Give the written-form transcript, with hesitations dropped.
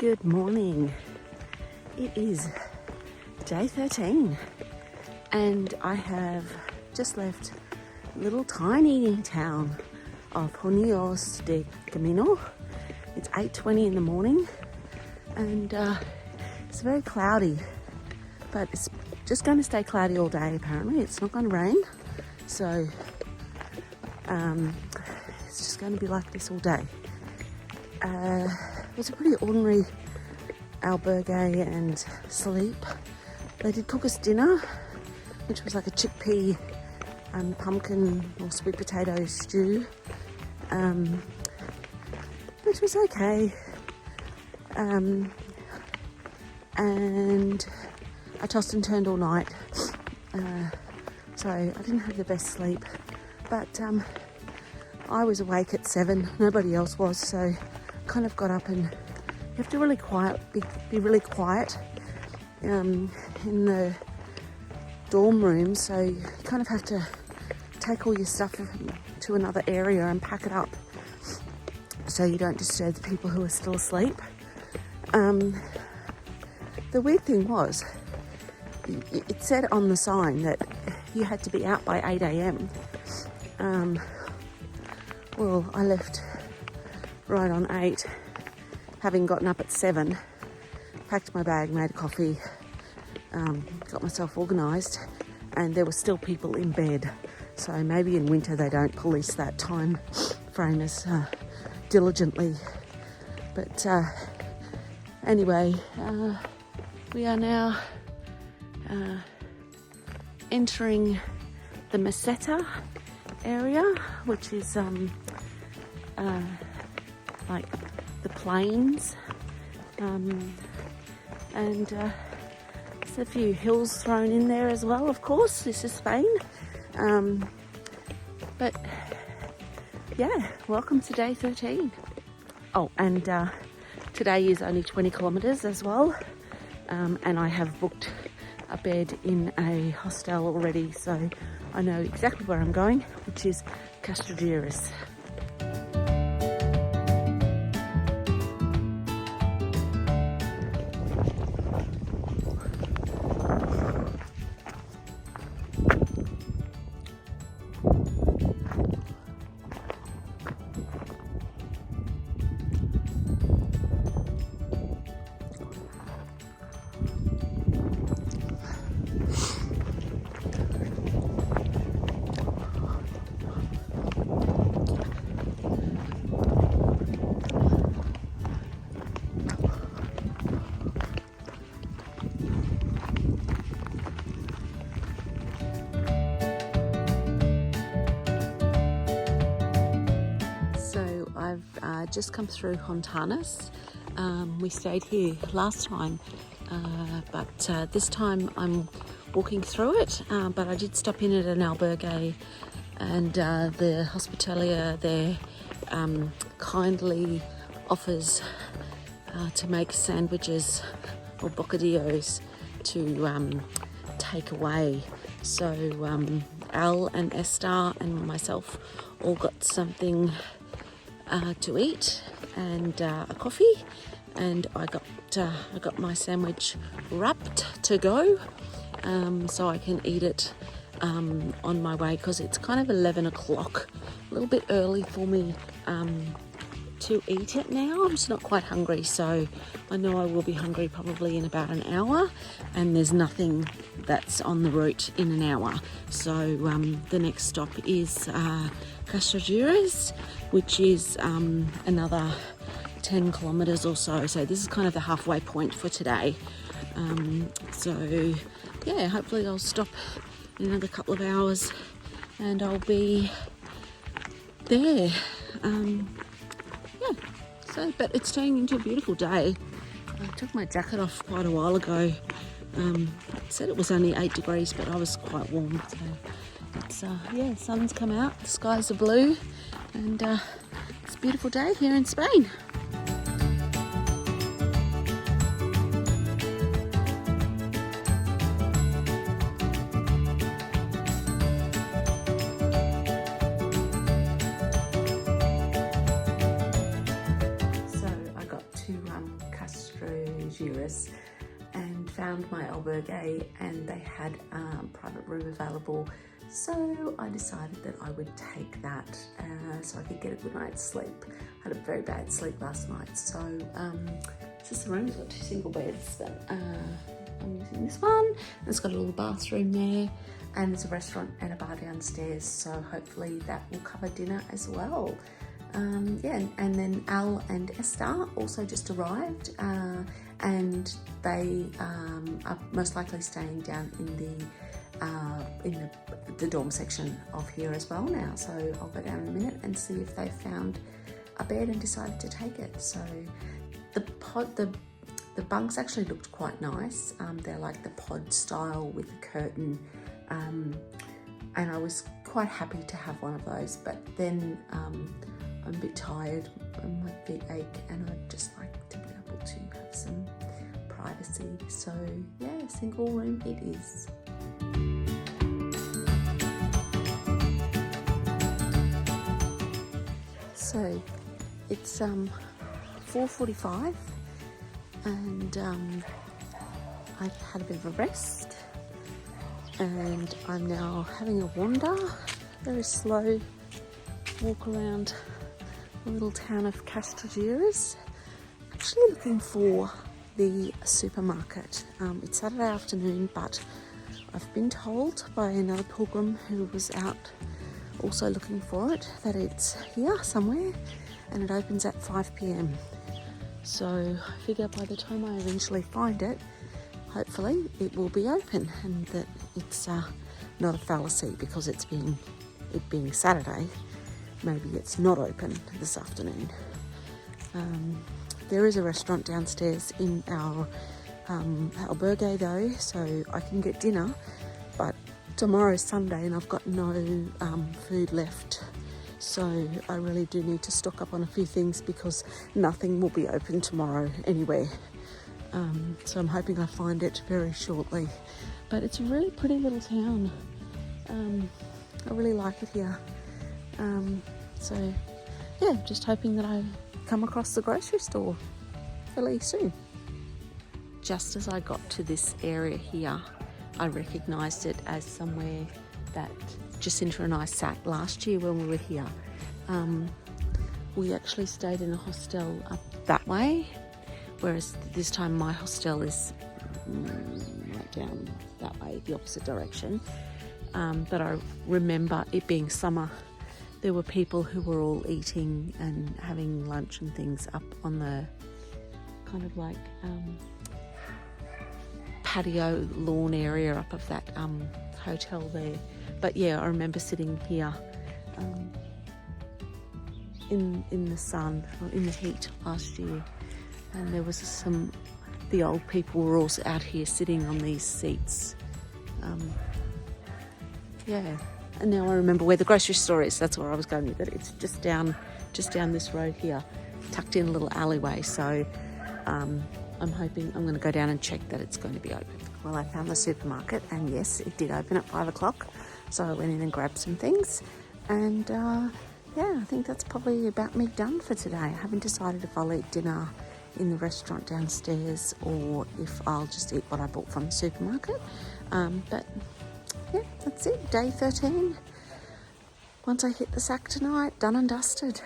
Good morning. It is day 13 and I have just left little tiny town of Hornillos de Camino. It's 8:20 in the morning and it's very cloudy, but it's just going to stay cloudy all day apparently. It's not going to rain, so it's just going to be like this all day. It was a pretty ordinary albergue and sleep. They did cook us dinner, which was like a chickpea and pumpkin or sweet potato stew, which was okay. And I tossed and turned all night, so I didn't have the best sleep. But I was awake at 7, nobody else was, so kind of got up, and you have to really be really quiet in the dorm room, so you kind of have to take all your stuff to another area and pack it up so you don't disturb the people who are still asleep. The weird thing was, it said on the sign that you had to be out by 8 a.m. Well, I left right on 8, having gotten up at 7, packed my bag, made a coffee, got myself organised, and there were still people in bed. So maybe in winter they don't police that time frame as diligently. But anyway, we are now entering the Meseta area, which is like the plains, and there's a few hills thrown in there as well, of course. This is Spain, but yeah, welcome to day 13. Oh, and today is only 20 kilometers as well, and I have booked a bed in a hostel already, so I know exactly where I'm going, which is Castrojeriz. I've just come through Hornillos. We stayed here last time, but this time I'm walking through it, but I did stop in at an albergue, and the hospitalier there kindly offers to make sandwiches or bocadillos to take away. So Al and Esther and myself all got something to eat and a coffee, and I got my sandwich wrapped to go, so I can eat it on my way, because it's kind of 11 o'clock, a little bit early for me to eat it now. I'm just not quite hungry, so I know I will be hungry probably in about an hour, and there's nothing that's on the route in an hour. So the next stop is Castrojeriz, which is another 10 kilometers or so. So this is kind of the halfway point for today. So yeah, hopefully I'll stop in another couple of hours and I'll be there. Yeah, so, but it's turning into a beautiful day. I took my jacket off quite a while ago. It said it was only 8 degrees, but I was quite warm. So it's yeah, sun's come out, the skies are blue, and it's a beautiful day here in Spain. So I got to Castrojeriz Castrojeriz and found my albergue, and they had a private room available. So I decided that I would take that so I could get a good night's sleep. I had a very bad sleep last night. So this is the room. It's got 2 single beds, but I'm using this one. It's got a little bathroom there, and there's a restaurant and a bar downstairs. So hopefully that will cover dinner as well. Yeah, and then Al and Esther also just arrived, and they are most likely staying down in the dorm section of here as well now. So I'll go down in a minute and see if they found a bed and decided to take it. So the bunks actually looked quite nice. They're like the pod style with the curtain, and I was quite happy to have one of those. But then I'm a bit tired and my feet ache, and I'd just like to be able to have some privacy. So yeah, single room it is. So it's 4:45, and I've had a bit of a rest, and I'm now having a wander, very slow walk around the little town of Castrojeriz, actually looking for the supermarket. It's Saturday afternoon, but I've been told by another pilgrim who was out also looking for it that it's here somewhere, and it opens at 5 p.m. So I figure by the time I eventually find it, hopefully it will be open, and that it's not a fallacy because it being Saturday. Maybe it's not open this afternoon. There is a restaurant downstairs in our albergue though, so I can get dinner, but tomorrow's Sunday and I've got no food left. So I really do need to stock up on a few things because nothing will be open tomorrow anywhere. So I'm hoping I find it very shortly. But it's a really pretty little town. I really like it here. So yeah, just hoping that I come across the grocery store fairly soon. Just as I got to this area here, I recognised it as somewhere that Jacinta and I sat last year when we were here. We actually stayed in a hostel up that way, whereas this time my hostel is right down that way, the opposite direction. But I remember it being summer. There were people who were all eating and having lunch and things up on the kind of like patio lawn area up of that hotel there. But yeah, I remember sitting here in the sun or in the heat last year, and there was the old people were also out here sitting on these seats. Yeah, and now I remember where the grocery store is. That's where I was going with it. It's just down this road here, tucked in a little alleyway. So I'm hoping I'm going to go down and check that it's going to be open. Well, I found the supermarket, and yes, it did open at 5 o'clock. So I went in and grabbed some things, and yeah, I think that's probably about me done for today. I haven't decided if I'll eat dinner in the restaurant downstairs or if I'll just eat what I bought from the supermarket. But yeah, that's it. Day 13. Once I hit the sack tonight, done and dusted.